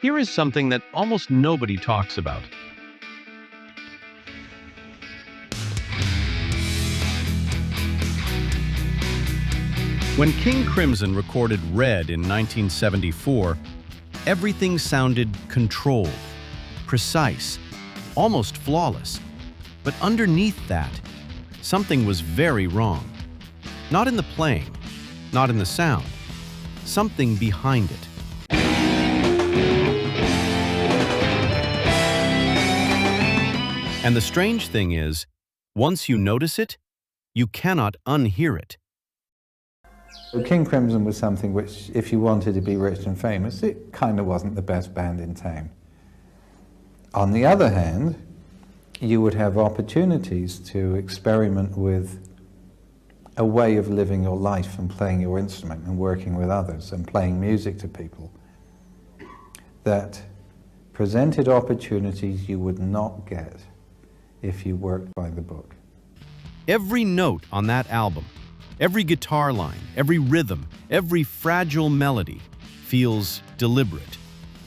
Here is something that almost nobody talks about. When King Crimson recorded Red in 1974, everything sounded controlled, precise, almost flawless. But underneath that, something was very wrong. Not in the playing, not in the sound, something behind it. And the strange thing is, once you notice it, you cannot unhear it. King Crimson was something which, if you wanted to be rich and famous, it kind of wasn't the best band in town. On the other hand, you would have opportunities to experiment with a way of living your life and playing your instrument and working with others and playing music to people that presented opportunities you would not get if you worked by the book. Every note on that album, every guitar line, every rhythm, every fragile melody feels deliberate,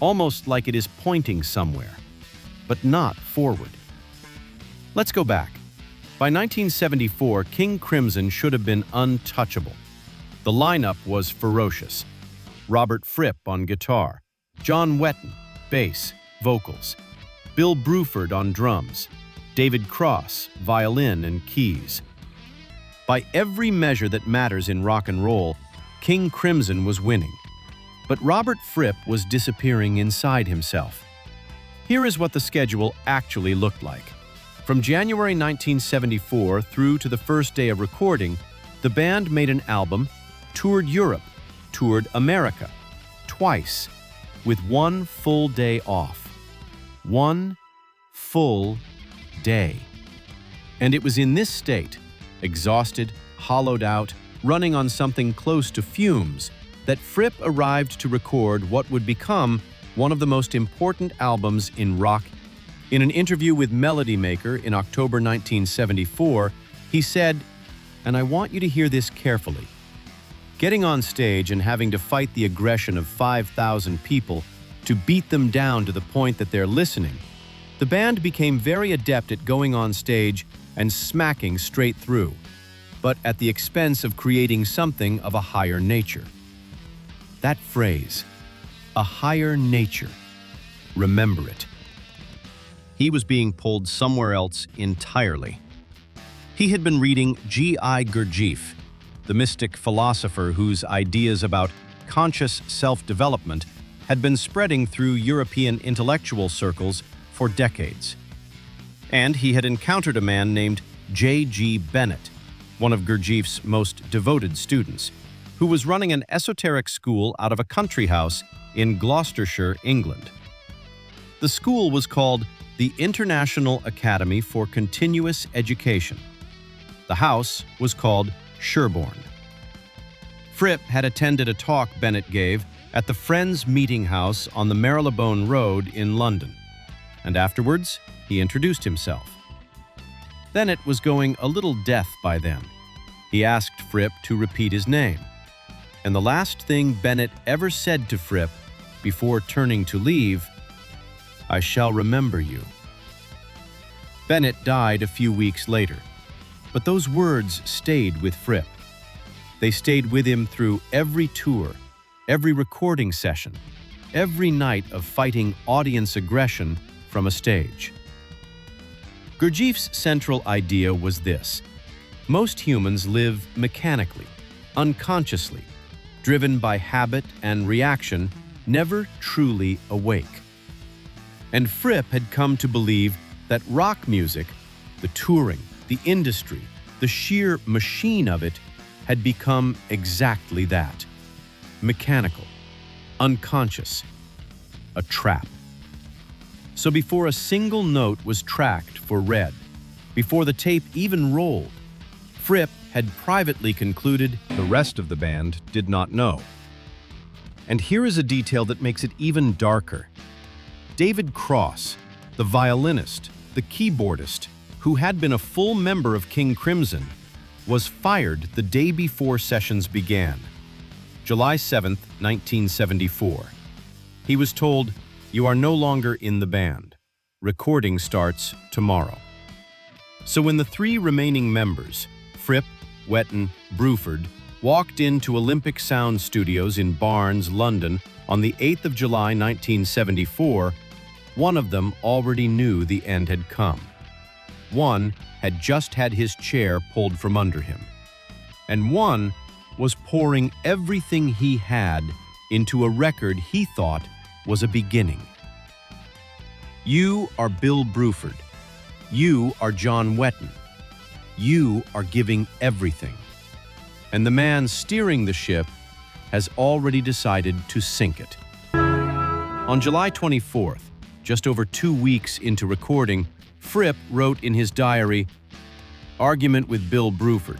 almost like it is pointing somewhere, but not forward. Let's go back. By 1974, King Crimson should have been untouchable. The lineup was ferocious. Robert Fripp on guitar, John Wetton, bass, vocals, Bill Bruford on drums, David Cross, violin and keys. By every measure that matters in rock and roll, King Crimson was winning. But Robert Fripp was disappearing inside himself. Here is what the schedule actually looked like. From January 1974 through to the first day of recording, the band made an album, toured Europe, toured America, twice, with one full day off. One full day. And it was in this state, exhausted, hollowed out, running on something close to fumes, that Fripp arrived to record what would become one of the most important albums in rock. In an interview with Melody Maker in October 1974, he said, and I want you to hear this carefully, getting on stage and having to fight the aggression of 5,000 people to beat them down to the point that they're listening, the band became very adept at going on stage and smacking straight through, but at the expense of creating something of a higher nature. That phrase, a higher nature, remember it. He was being pulled somewhere else entirely. He had been reading G.I. Gurdjieff, the mystic philosopher whose ideas about conscious self-development had been spreading through European intellectual circles for decades. And he had encountered a man named J.G. Bennett, one of Gurdjieff's most devoted students, who was running an esoteric school out of a country house in Gloucestershire, England. The school was called the International Academy for Continuous Education. The house was called Sherborne. Fripp had attended a talk Bennett gave at the Friends Meeting House on the Marylebone Road in London, and afterwards he introduced himself. Bennett was going a little deaf by then. He asked Fripp to repeat his name, and the last thing Bennett ever said to Fripp before turning to leave, I shall remember you. Bennett died a few weeks later, but those words stayed with Fripp. They stayed with him through every tour, every recording session, every night of fighting audience aggression from a stage. Gurdjieff's central idea was this: most humans live mechanically, unconsciously, driven by habit and reaction, never truly awake. And Fripp had come to believe that rock music, the touring, the industry, the sheer machine of it, had become exactly that: mechanical, unconscious, a trap. So before a single note was tracked for Red, before the tape even rolled, Fripp had privately concluded the rest of the band did not know. And here is a detail that makes it even darker. David Cross, the violinist, the keyboardist, who had been a full member of King Crimson, was fired the day before sessions began, July 7, 1974. He was told, You are no longer in the band. Recording starts tomorrow. So when the three remaining members, Fripp, Wetton, Bruford, walked into Olympic Sound Studios in Barnes, London, on the 8th of July 1974, one of them already knew the end had come. One had just had his chair pulled from under him. And one was pouring everything he had into a record he thought was a beginning. You are Bill Bruford. You are John Wetton. You are giving everything. And the man steering the ship has already decided to sink it. On July 24th, just over 2 weeks into recording, Fripp wrote in his diary, "Argument with Bill Bruford.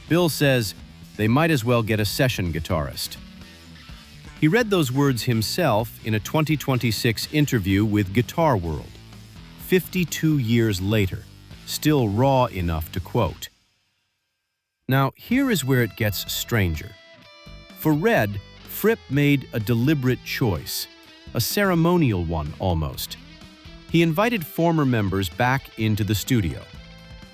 Bill says they might as well get a session guitarist." He read those words himself in a 2026 interview with Guitar World. 52 years later, still raw enough to quote. Now, here is where it gets stranger. For Red, Fripp made a deliberate choice, a ceremonial one almost. He invited former members back into the studio.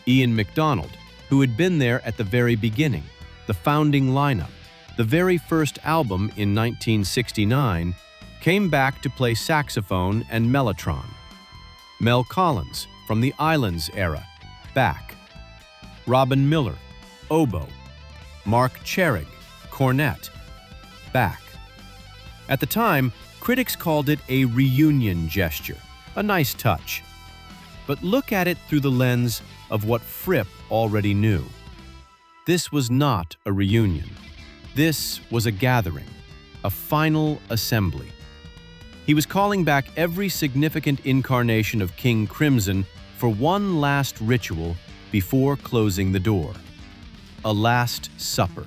Ian MacDonald, who had been there at the very beginning, the founding lineup, the very first album in 1969, came back to play saxophone and mellotron. Mel Collins, from the Islands era, back. Robin Miller, oboe. Mark Cherig, cornet, back. At the time, critics called it a reunion gesture, a nice touch. But look at it through the lens of what Fripp already knew. This was not a reunion. This was a gathering, a final assembly. He was calling back every significant incarnation of King Crimson for one last ritual before closing the door. A last supper,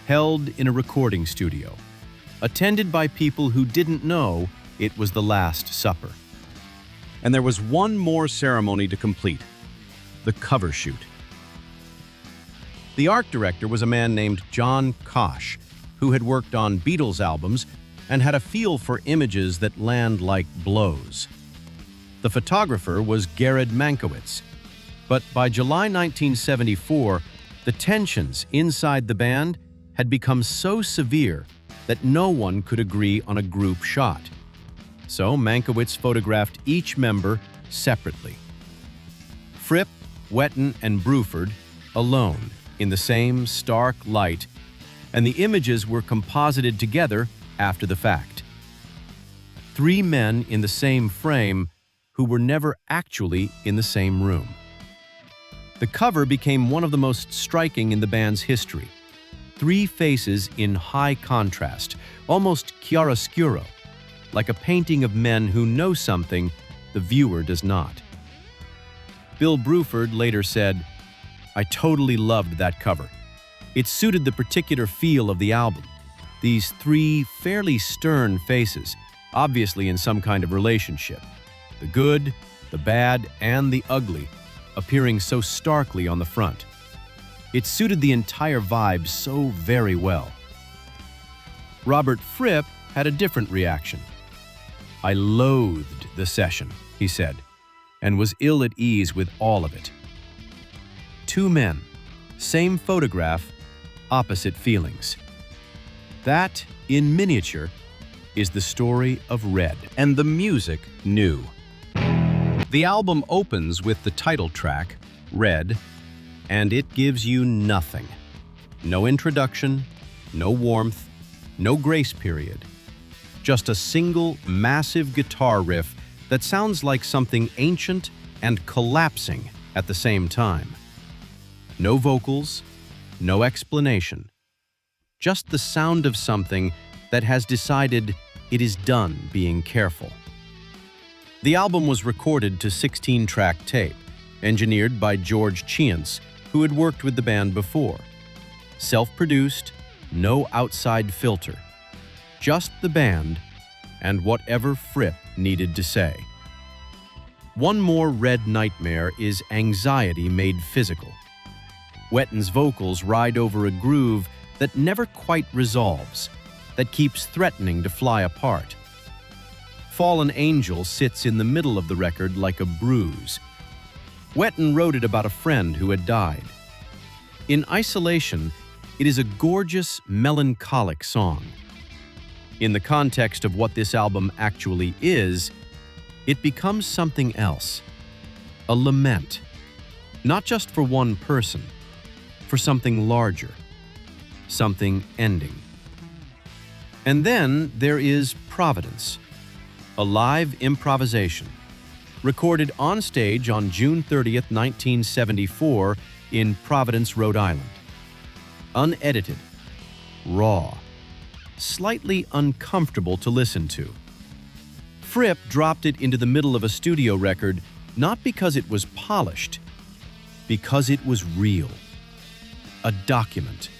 held in a recording studio, attended by people who didn't know it was the Last Supper. And there was one more ceremony to complete, the cover shoot. The art director was a man named John Kosh, who had worked on Beatles albums and had a feel for images that land like blows. The photographer was Gerard Mankiewicz, but by July 1974, the tensions inside the band had become so severe that no one could agree on a group shot. So Mankiewicz photographed each member separately. Fripp, Wetton, and Bruford alone in the same stark light, and the images were composited together after the fact. 3 men in the same frame who were never actually in the same room. The cover became one of the most striking in the band's history. 3 faces in high contrast, almost chiaroscuro, like a painting of men who know something the viewer does not. Bill Bruford later said, "I totally loved that cover. It suited the particular feel of the album. These 3 fairly stern faces, obviously in some kind of relationship. The good, the bad, and the ugly, appearing so starkly on the front. It suited the entire vibe so very well." Robert Fripp had a different reaction. "I loathed the session," he said, and was ill at ease with all of it. 2 men, same photograph, opposite feelings. That, in miniature, is the story of Red, and the music new. The album opens with the title track, Red, and it gives you nothing. No introduction, no warmth, no grace period. Just a single, massive guitar riff that sounds like something ancient and collapsing at the same time. No vocals, no explanation. Just the sound of something that has decided it is done being careful. The album was recorded to 16-track tape, engineered by George Chiance, who had worked with the band before. Self-produced, no outside filter. Just the band and whatever Fripp needed to say. One more Red nightmare is anxiety made physical. Wetton's vocals ride over a groove that never quite resolves, that keeps threatening to fly apart. Fallen Angel sits in the middle of the record like a bruise. Wetton wrote it about a friend who had died. In isolation, it is a gorgeous, melancholic song. In the context of what this album actually is, it becomes something else. A lament. Not just for one person, for something larger. Something ending. And then there is Providence, a live improvisation, recorded on stage on June 30th, 1974 in Providence, Rhode Island. Unedited, raw, slightly uncomfortable to listen to. Fripp dropped it into the middle of a studio record not because it was polished, because it was real. A document,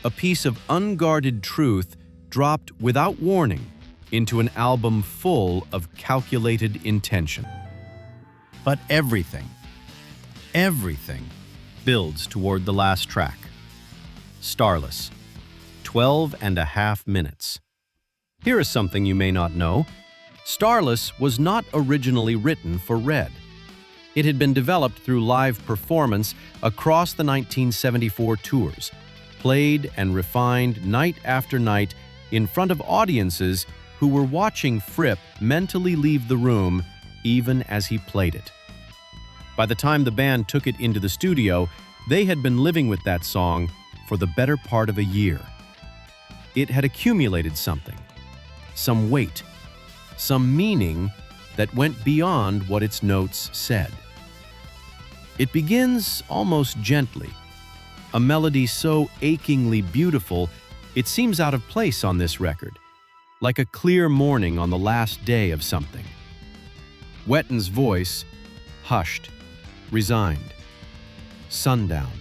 a piece of unguarded truth dropped without warning into an album full of calculated intention. But everything builds toward the last track. Starless, 12.5 minutes. Here is something you may not know. Starless was not originally written for Red. It had been developed through live performance across the 1974 tours, played and refined night after night in front of audiences who were watching Fripp mentally leave the room even as he played it. By the time the band took it into the studio, they had been living with that song for the better part of a year. It had accumulated something, some weight, some meaning that went beyond what its notes said. It begins almost gently, a melody so achingly beautiful it seems out of place on this record, like a clear morning on the last day of something. Wetton's voice, hushed, resigned. Sundown,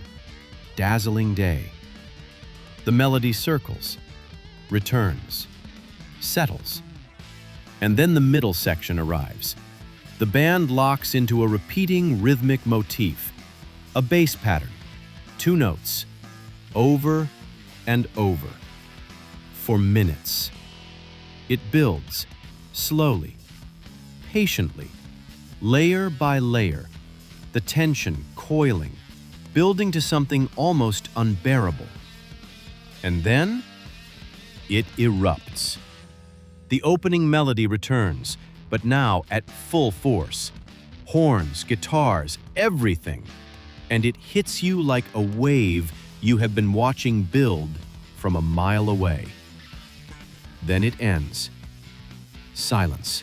dazzling day. The melody circles, returns, settles. And then the middle section arrives. The band locks into a repeating rhythmic motif, a bass pattern, 2 notes, over and over, for minutes. It builds, slowly, patiently, layer by layer, the tension coiling, building to something almost unbearable. And then, it erupts. The opening melody returns, but now at full force. Horns, guitars, everything. And it hits you like a wave you have been watching build from a mile away. Then it ends. Silence.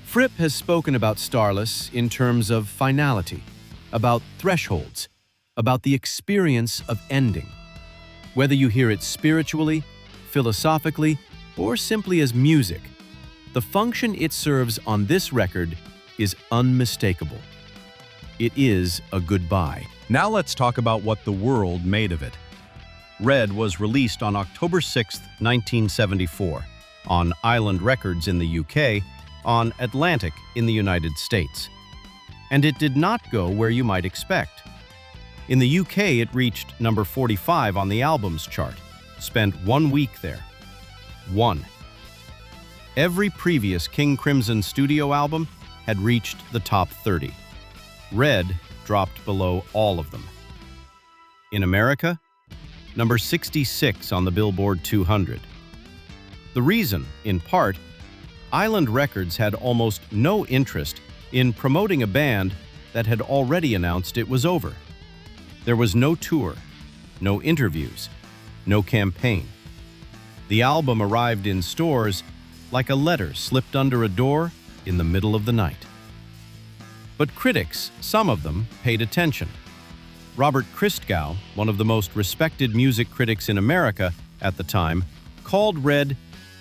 Fripp has spoken about Starless in terms of finality, about thresholds, about the experience of ending. Whether you hear it spiritually, philosophically, or simply as music, the function it serves on this record is unmistakable. It is a goodbye. Now let's talk about what the world made of it. Red was released on October 6, 1974, on Island Records in the UK, on Atlantic in the United States. And it did not go where you might expect. In the UK, it reached number 45 on the albums chart, spent 1 week there. 1. Every previous King Crimson studio album had reached the top 30. Red dropped below all of them. In America, number 66 on the Billboard 200. The reason, in part, Island Records had almost no interest in promoting a band that had already announced it was over. There was no tour, no interviews, no campaign. The album arrived in stores like a letter slipped under a door in the middle of the night. But critics, some of them, paid attention. Robert Christgau, one of the most respected music critics in America at the time, called Red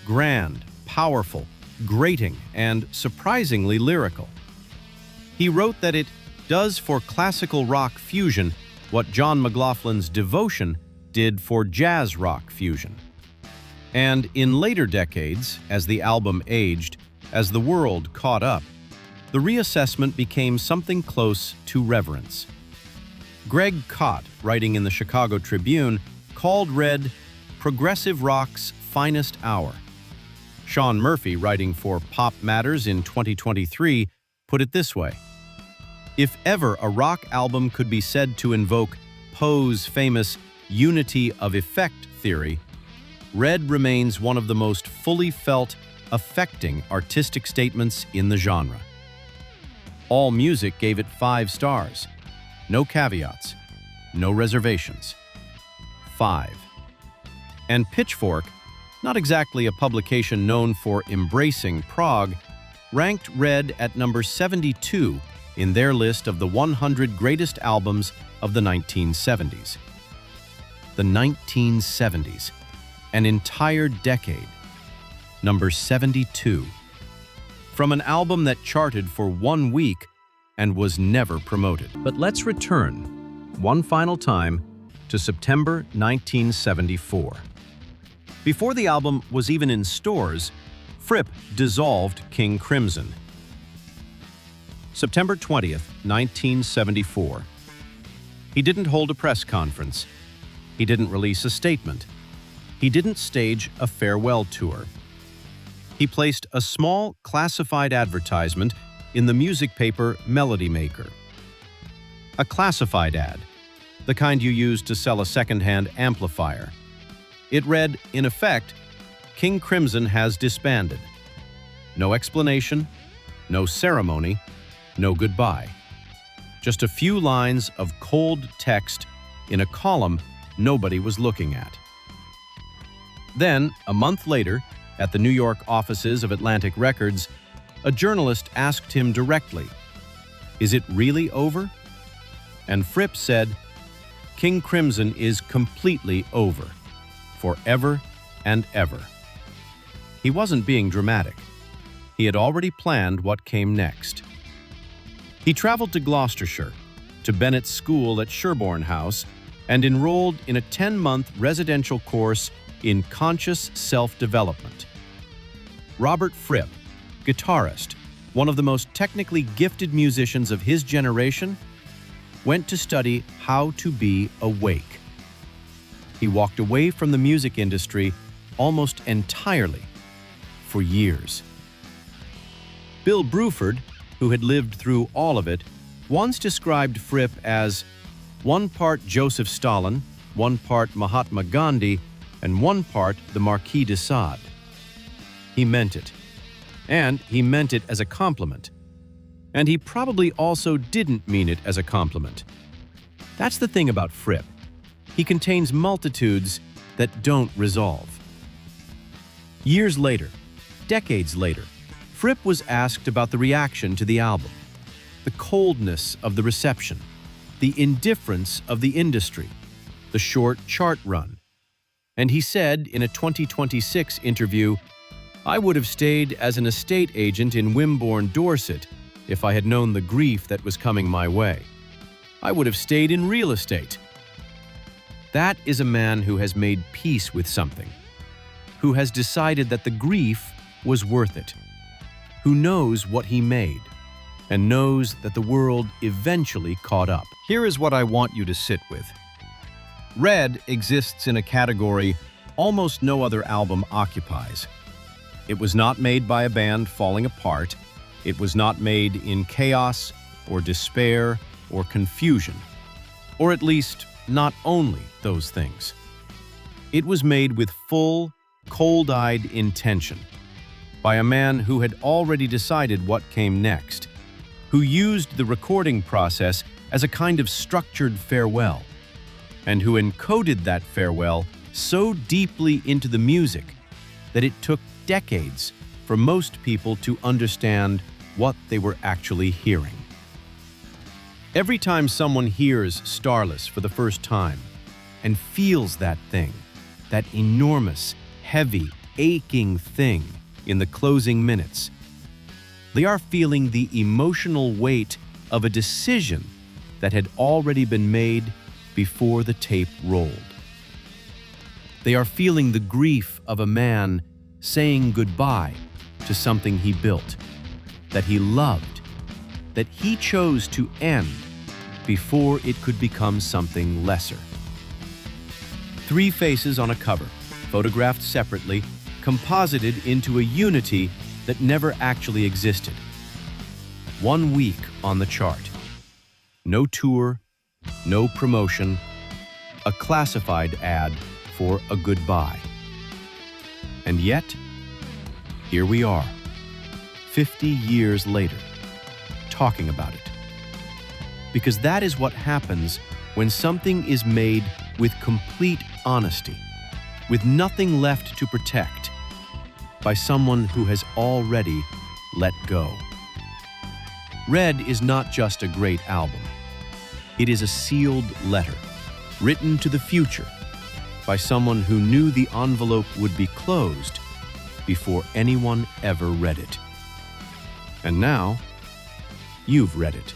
grand, powerful, grating, and surprisingly lyrical. He wrote that it does for classical rock fusion what John McLaughlin's Devotion did for jazz rock fusion. And in later decades, as the album aged, as the world caught up, the reassessment became something close to reverence. Greg Kot, writing in the Chicago Tribune, called Red progressive rock's finest hour. Sean Murphy, writing for Pop Matters in 2023, put it this way: "If ever a rock album could be said to invoke Poe's famous unity of effect theory, Red remains one of the most fully felt, affecting artistic statements in the genre." AllMusic gave it 5 stars. No caveats, no reservations. 5. And Pitchfork, not exactly a publication known for embracing prog, ranked Red at number 72 in their list of the 100 greatest albums of the 1970s. The 1970s, an entire decade. Number 72. From an album that charted for 1 week and was never promoted. But let's return, one final time, to September 1974. Before the album was even in stores, Fripp dissolved King Crimson. September 20th, 1974. He didn't hold a press conference. He didn't release a statement. He didn't stage a farewell tour. He placed a small classified advertisement in the music paper Melody Maker. A classified ad, the kind you use to sell a second-hand amplifier. It read, in effect, "King Crimson has disbanded." No explanation, no ceremony, no goodbye. Just a few lines of cold text in a column nobody was looking at. Then, a month later, at the New York offices of Atlantic Records, a journalist asked him directly, "Is it really over?" And Fripp said, "King Crimson is completely over, forever and ever." He wasn't being dramatic. He had already planned what came next. He traveled to Gloucestershire, to Bennett's School at Sherborne House, and enrolled in a 10-month residential course in conscious self-development. Robert Fripp, guitarist, one of the most technically gifted musicians of his generation, went to study how to be awake. He walked away from the music industry almost entirely for years. Bill Bruford, who had lived through all of it, once described Fripp as 1 part Joseph Stalin, 1 part Mahatma Gandhi, and 1 part the Marquis de Sade. He meant it. And he meant it as a compliment. And he probably also didn't mean it as a compliment. That's the thing about Fripp. He contains multitudes that don't resolve. Years later, decades later, Fripp was asked about the reaction to the album, the coldness of the reception, the indifference of the industry, the short chart run. And he said in a 2026 interview, "I would have stayed as an estate agent in Wimborne, Dorset, if I had known the grief that was coming my way. I would have stayed in real estate." That is a man who has made peace with something, who has decided that the grief was worth it, who knows what he made, and knows that the world eventually caught up. Here is what I want you to sit with. Red exists in a category almost no other album occupies. It was not made by a band falling apart. It was not made in chaos or despair or confusion, or at least not only those things. It was made with full, cold-eyed intention by a man who had already decided what came next, who used the recording process as a kind of structured farewell, and who encoded that farewell so deeply into the music that it took decades for most people to understand what they were actually hearing. Every time someone hears Starless for the first time and feels that thing, that enormous, heavy, aching thing in the closing minutes, they are feeling the emotional weight of a decision that had already been made before the tape rolled. They are feeling the grief of a man saying goodbye to something he built, that he loved, that he chose to end before it could become something lesser. 3 faces on a cover, photographed separately, composited into a unity that never actually existed. 1 week on the chart. No tour, no promotion, a classified ad for a goodbye. And yet, here we are, 50 years later, talking about it. Because that is what happens when something is made with complete honesty, with nothing left to protect, by someone who has already let go. Red is not just a great album. It is a sealed letter, written to the future by someone who knew the envelope would be closed before anyone ever read it. And now, you've read it.